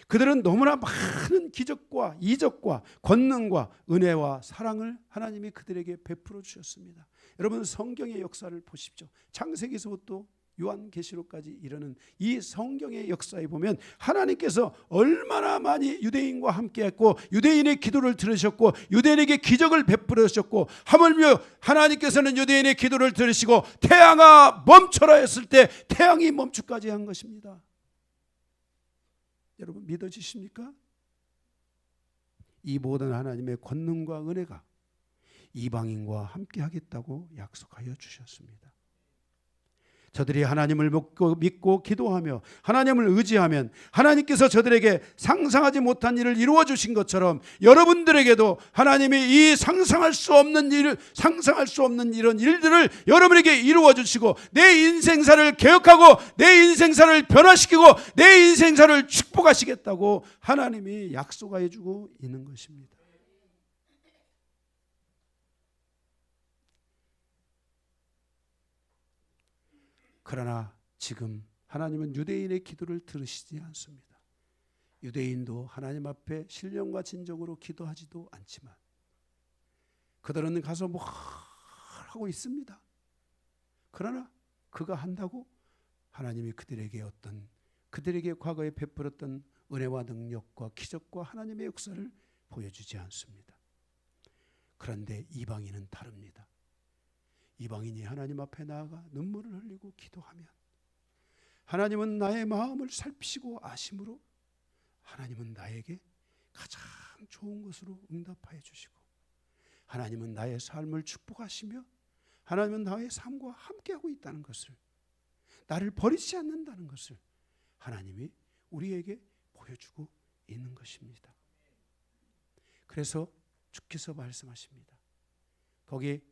그들은 너무나 많은 기적과 이적과 권능과 은혜와 사랑을 하나님이 그들에게 베풀어 주셨습니다. 여러분 성경의 역사를 보십시오. 창세기서부터 요한계시록까지 이르는 이 성경의 역사에 보면 하나님께서 얼마나 많이 유대인과 함께했고 유대인의 기도를 들으셨고 유대인에게 기적을 베풀으셨고 하물며 하나님께서는 유대인의 기도를 들으시고 태양아 멈춰라 했을 때 태양이 멈추까지 한 것입니다. 여러분 믿어지십니까? 이 모든 하나님의 권능과 은혜가 이방인과 함께 하겠다고 약속하여 주셨습니다. 저들이 하나님을 믿고 기도하며 하나님을 의지하면 하나님께서 저들에게 상상하지 못한 일을 이루어 주신 것처럼 여러분들에게도 하나님이 이 상상할 수 없는 이런 일들을 여러분에게 이루어 주시고 내 인생사를 개혁하고 내 인생사를 변화시키고 내 인생사를 축복하시겠다고 하나님이 약속해 주고 있는 것입니다. 그러나 지금 하나님은 유대인의 기도를 들으시지 않습니다. 유대인도 하나님 앞에 신령과 진정으로 기도하지도 않지만 그들은 가서 뭐 하고 있습니다. 그러나 그가 한다고 하나님이 그들에게 과거에 베풀었던 은혜와 능력과 기적과 하나님의 역사를 보여주지 않습니다. 그런데 이방인은 다릅니다. 이방인이 하나님 앞에 나아가 눈물을 흘리고 기도하면 하나님은 나의 마음을 살피시고 아심으로 하나님은 나에게 가장 좋은 것으로 응답하여 주시고 하나님은 나의 삶을 축복하시며 하나님은 나의 삶과 함께하고 있다는 것을 나를 버리지 않는다는 것을 하나님이 우리에게 보여주고 있는 것입니다. 그래서 주께서 말씀하십니다. 거기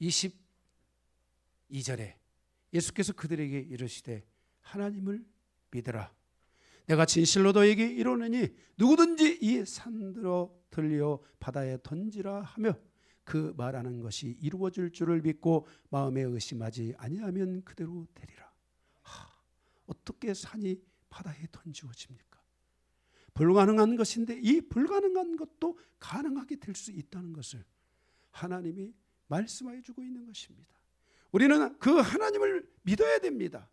22절에 예수께서 그들에게 이르시되 하나님을 믿으라. 내가 진실로 너에게 이르노니 누구든지 이 산들어 들려 바다에 던지라 하며 그 말하는 것이 이루어질 줄을 믿고 마음에 의심하지 아니하면 그대로 되리라. 어떻게 산이 바다에 던지어집니까? 불가능한 것인데 이 불가능한 것도 가능하게 될 수 있다는 것을 하나님이 말씀해 주고 있는 것입니다. 우리는 그 하나님을 믿어야 됩니다.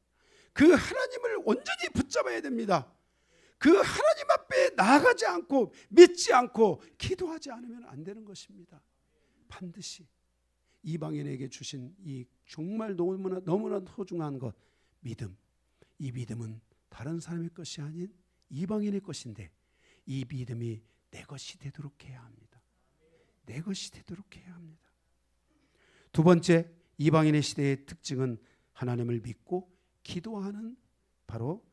그 하나님을 온전히 붙잡아야 됩니다. 그 하나님 앞에 나아가지 않고 믿지 않고 기도하지 않으면 안 되는 것입니다. 반드시 이방인에게 주신 이 정말 너무나 소중한 것 믿음. 이 믿음은 다른 사람의 것이 아닌 이방인의 것인데 이 믿음이 내 것이 되도록 해야 합니다. 내 것이 되도록 해야 합니다. 두 번째 이방인의 시대의 특징은 하나님을 믿고 기도하는 바로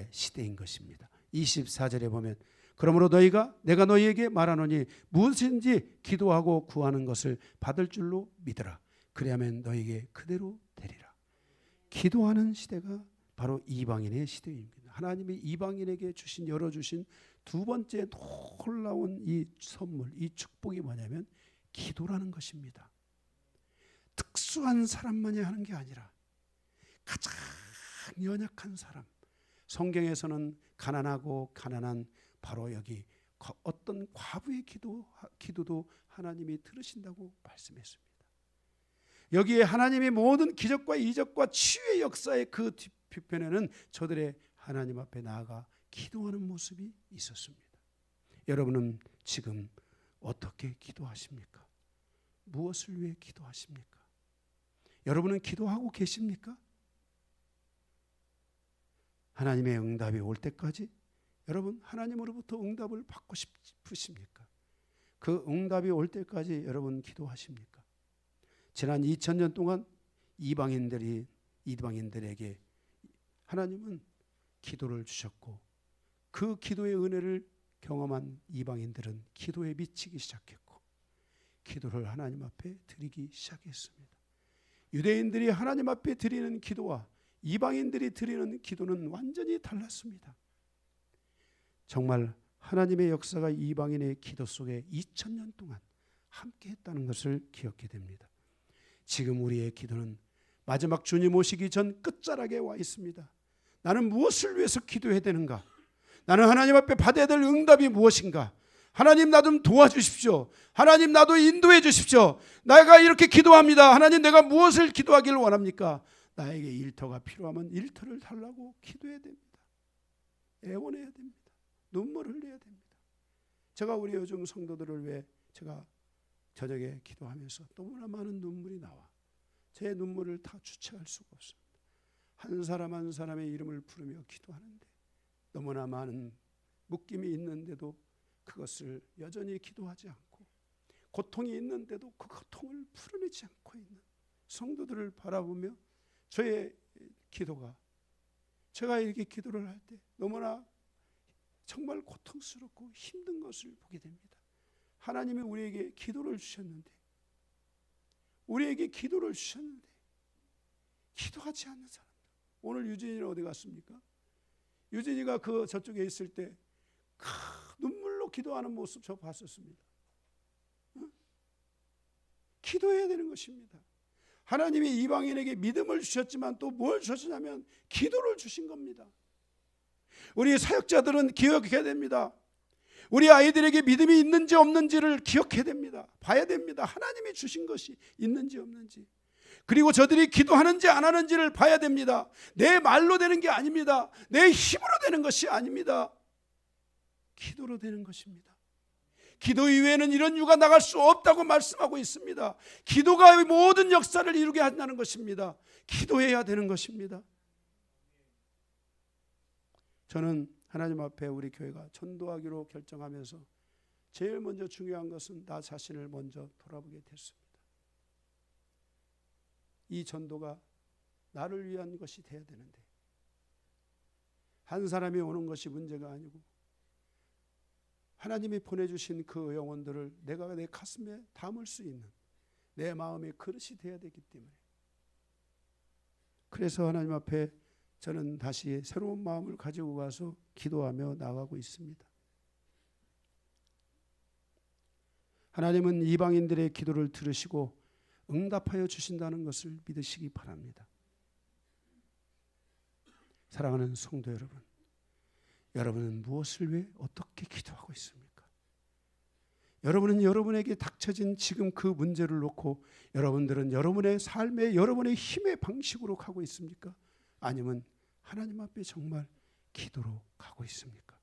시대인 것입니다. 24절에 보면 그러므로 내가 너희에게 말하노니 무엇인지 기도하고 구하는 것을 받을 줄로 믿으라. 그리하면 너희에게 그대로 되리라. 기도하는 시대가 바로 이방인의 시대입니다. 하나님이 이방인에게 열어주신 두 번째 놀라운 이 선물, 이 축복이 뭐냐면 기도라는 것입니다. 특수한 사람만이 하는 게 아니라 가장 연약한 사람. 성경에서는 가난한 바로 여기 어떤 과부의 기도도 하나님이 들으신다고 말씀했습니다. 여기에 하나님의 모든 기적과 이적과 치유의 역사의 그 뒤편에는 저들의 하나님 앞에 나아가 기도하는 모습이 있었습니다. 여러분은 지금 어떻게 기도하십니까? 무엇을 위해 기도하십니까? 여러분은 기도하고 계십니까? 하나님의 응답이 올 때까지 여러분 하나님으로부터 응답을 받고 싶으십니까? 그 응답이 올 때까지 여러분 기도하십니까? 지난 2000년 동안 이방인들에게 하나님은 기도를 주셨고 그 기도의 은혜를 경험한 이방인들은 기도에 미치기 시작했고 기도를 하나님 앞에 드리기 시작했습니다. 유대인들이 하나님 앞에 드리는 기도와 이방인들이 드리는 기도는 완전히 달랐습니다. 정말 하나님의 역사가 이방인의 기도 속에 2000년 동안 함께 했다는 것을 기억해 됩니다. 지금 우리의 기도는 마지막 주님 오시기 전 끝자락에 와 있습니다. 나는 무엇을 위해서 기도해야 되는가? 나는 하나님 앞에 받아야 될 응답이 무엇인가? 하나님 나 좀 도와주십시오. 하나님 나도 인도해 주십시오. 내가 이렇게 기도합니다. 하나님 내가 무엇을 기도하기를 원합니까? 나에게 일터가 필요하면 일터를 달라고 기도해야 됩니다. 애원해야 됩니다. 눈물을 흘려야 됩니다. 제가 우리 요즘 성도들을 위해 제가 저녁에 기도하면서 너무나 많은 눈물이 나와 제 눈물을 다 주체할 수가 없습니다. 한 사람 한 사람의 이름을 부르며 기도하는데 너무나 많은 묶임이 있는데도 그것을 여전히 기도하지 않고 고통이 있는데도 그 고통을 풀어내지 않고 있는 성도들을 바라보며 저의 기도가 제가 이렇게 기도를 할 때 너무나 정말 고통스럽고 힘든 것을 보게 됩니다. 하나님이 우리에게 기도를 주셨는데 기도하지 않는 사람들. 오늘 유진이는 어디 갔습니까? 유진이가 그 저쪽에 있을 때 눈물로 기도하는 모습 저 봤었습니다. 기도해야 되는 것입니다. 하나님이 이방인에게 믿음을 주셨지만 또 뭘 주셨냐면 기도를 주신 겁니다. 우리 사역자들은 기억해야 됩니다. 우리 아이들에게 믿음이 있는지 없는지를 기억해야 됩니다. 봐야 됩니다. 하나님이 주신 것이 있는지 없는지. 그리고 저들이 기도하는지 안 하는지를 봐야 됩니다. 내 말로 되는 게 아닙니다. 내 힘으로 되는 것이 아닙니다. 기도로 되는 것입니다. 기도 이외에는 이런 유가 나갈 수 없다고 말씀하고 있습니다. 기도가 모든 역사를 이루게 한다는 것입니다. 기도해야 되는 것입니다. 저는 하나님 앞에 우리 교회가 전도하기로 결정하면서 제일 먼저 중요한 것은 나 자신을 먼저 돌아보게 됐습니다. 이 전도가 나를 위한 것이 돼야 되는데 한 사람이 오는 것이 문제가 아니고 하나님이 보내주신 그 영혼들을 내가 내 가슴에 담을 수 있는 내 마음의 그릇이 돼야 되기 때문에 그래서 하나님 앞에 저는 다시 새로운 마음을 가지고 가서 기도하며 나가고 있습니다. 하나님은 이방인들의 기도를 들으시고 응답하여 주신다는 것을 믿으시기 바랍니다. 사랑하는 성도 여러분, 여러분은 무엇을 위해 어떻게 기도하고 있습니까? 여러분은 여러분에게 닥쳐진 지금 그 문제를 놓고 여러분들은 여러분의 삶의 여러분의 힘의 방식으로 가고 있습니까? 아니면 하나님 앞에 정말 기도로 가고 있습니까?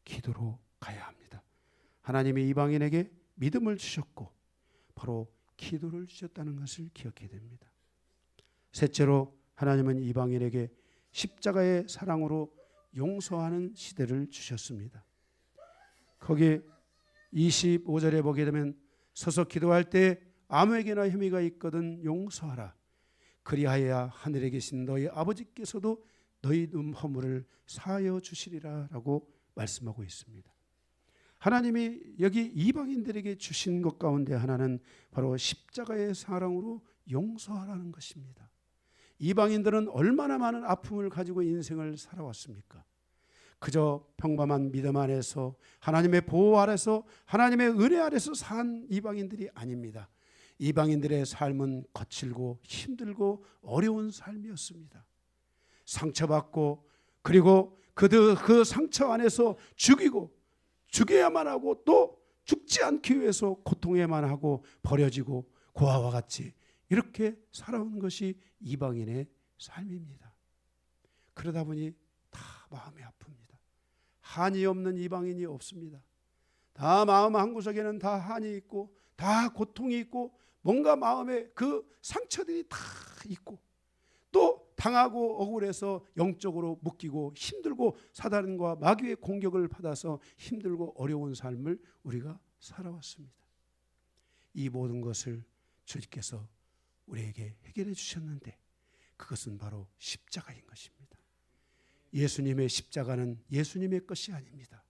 기도로 가야 합니다. 하나님이 이방인에게 믿음을 주셨고 바로 기도를 주셨다는 것을 기억해야 됩니다. 셋째로 하나님은 이방인에게 십자가의 사랑으로 용서하는 시대를 주셨습니다. 거기 25절에 보게 되면 서서 기도할 때 아무에게나 혐의가 있거든 용서하라. 그리하여야 하늘에 계신 너희 아버지께서도 너희 허물을 사하여 주시리라 라고 말씀하고 있습니다. 하나님이 여기 이방인들에게 주신 것 가운데 하나는 바로 십자가의 사랑으로 용서하라는 것입니다. 이방인들은 얼마나 많은 아픔을 가지고 인생을 살아왔습니까? 그저 평범한 믿음 안에서 하나님의 보호 아래서 하나님의 은혜 아래서 산 이방인들이 아닙니다. 이방인들의 삶은 거칠고 힘들고 어려운 삶이었습니다. 상처받고 그리고 그 상처 안에서 죽여야만 하고 또 죽지 않기 위해서 고통해야만 하고 버려지고 고아와 같이 이렇게 살아온 것이 이방인의 삶입니다. 그러다 보니 다 마음이 아픕니다. 한이 없는 이방인이 없습니다. 다 마음 한구석에는 다 한이 있고 다 고통이 있고 뭔가 마음에 그 상처들이 다 있고 또 당하고 억울해서 영적으로 묶이고 힘들고 사단과 마귀의 공격을 받아서 힘들고 어려운 삶을 우리가 살아왔습니다. 이 모든 것을 주님께서 우리에게 해결해 주셨는데 그것은 바로 십자가인 것입니다. 예수님의 십자가는 예수님의 것이 아닙니다.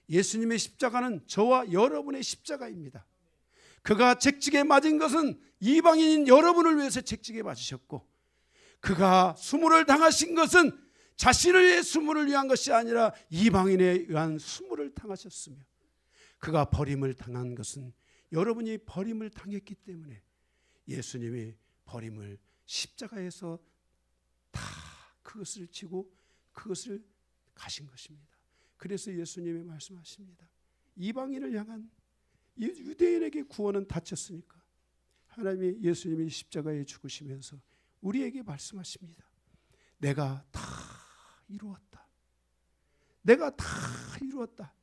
예수님의 십자가는 저와 여러분의 십자가입니다. 그가 채찍에 맞은 것은 이방인인 여러분을 위해서 채찍에 맞으셨고 그가 수모를 당하신 것은 자신의 수모를 위한 것이 아니라 이방인에 의한 수모를 당하셨으며, 그가 버림을 당한 것은 여러분이 버림을 당했기 때문에 예수님이 버림을 십자가에서 다 그것을 지고 그것을 가신 것입니다. 그래서 예수님이 말씀하십니다. 이방인을 향한 유대인에게 구원은 닫혔으니까 하나님이 예수님이 십자가에 죽으시면서 우리에게 말씀하십니다. 내가 다 이루었다. 내가 다 이루었다.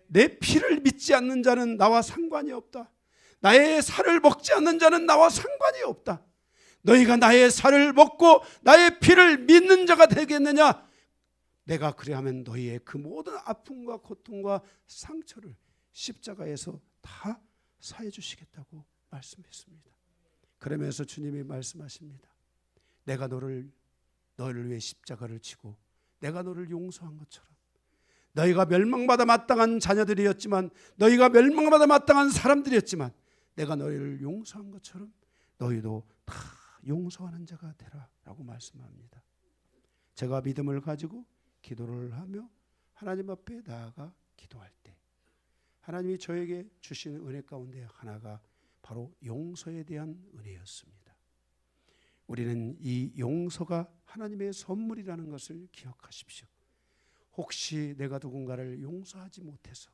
내 피를 믿지 않는 자는 나와 상관이 없다. 나의 살을 먹지 않는 자는 나와 상관이 없다. 너희가 나의 살을 먹고 나의 피를 믿는 자가 되겠느냐? 내가 그리하면 너희의 그 모든 아픔과 고통과 상처를 십자가에서 다 사해 주시겠다고 말씀했습니다. 그러면서 주님이 말씀하십니다. 내가 너를 위해 십자가를 지고 내가 너를 용서한 것처럼, 너희가 멸망받아 마땅한 자녀들이었지만, 너희가 멸망받아 마땅한 사람들이었지만 내가 너희를 용서한 것처럼 너희도 다 용서하는 자가 되라 라고 말씀합니다. 제가 믿음을 가지고 기도를 하며 하나님 앞에 나아가 기도할 때 하나님이 저에게 주신 은혜 가운데 하나가 바로 용서에 대한 은혜였습니다. 우리는 이 용서가 하나님의 선물이라는 것을 기억하십시오. 혹시 내가 누군가를 용서하지 못해서,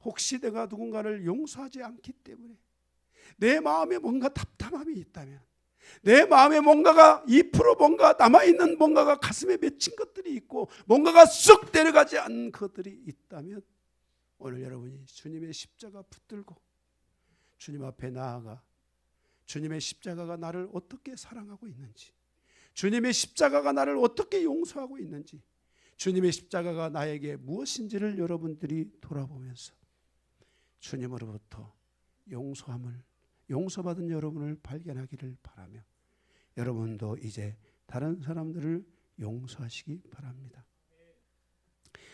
혹시 내가 누군가를 용서하지 않기 때문에 내 마음에 뭔가 답답함이 있다면, 내 마음에 뭔가가 2% 뭔가 남아있는 뭔가가 가슴에 맺힌 것들이 있고 뭔가가 쑥 내려가지 않는 것들이 있다면, 오늘 여러분이 주님의 십자가 붙들고 주님 앞에 나아가 주님의 십자가가 나를 어떻게 사랑하고 있는지, 주님의 십자가가 나를 어떻게 용서하고 있는지, 주님의 십자가가 나에게 무엇인지를 여러분들이 돌아보면서 주님으로부터 용서받은 여러분을 발견하기를 바라며, 여러분도 이제 다른 사람들을 용서하시기 바랍니다.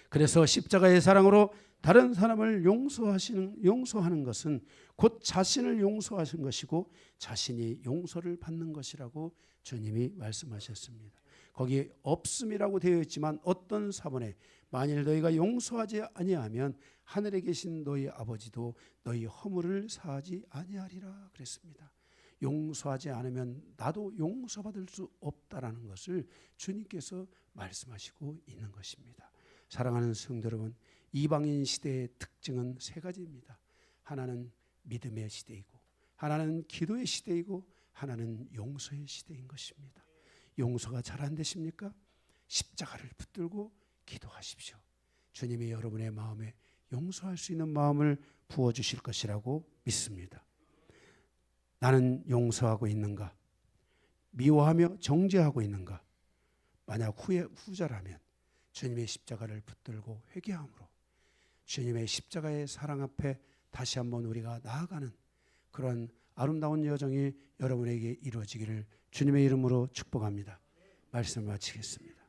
그래서 십자가의 사랑으로 다른 사람을 용서하는 것은 곧 자신을 용서하신 것이고 자신이 용서를 받는 것이라고 주님이 말씀하셨습니다. 거기에 없음이라고 되어 있지만 어떤 사본에 만일 너희가 용서하지 아니하면 하늘에 계신 너희 아버지도 너희 허물을 사하지 아니하리라 그랬습니다. 용서하지 않으면 나도 용서받을 수 없다라는 것을 주님께서 말씀하시고 있는 것입니다. 사랑하는 성도 여러분, 이방인 시대의 특징은 세 가지입니다. 하나는 믿음의 시대이고, 하나는 기도의 시대이고, 하나는 용서의 시대인 것입니다. 용서가 잘 안 되십니까? 십자가를 붙들고 기도하십시오. 주님이 여러분의 마음에 용서할 수 있는 마음을 부어주실 것이라고 믿습니다. 나는 용서하고 있는가? 미워하며 정죄하고 있는가? 만약 후자라면 주님의 십자가를 붙들고 회개함으로 주님의 십자가의 사랑 앞에 다시 한번 우리가 나아가는 그런 아름다운 여정이 여러분에게 이루어지기를 주님의 이름으로 축복합니다. 말씀을 마치겠습니다.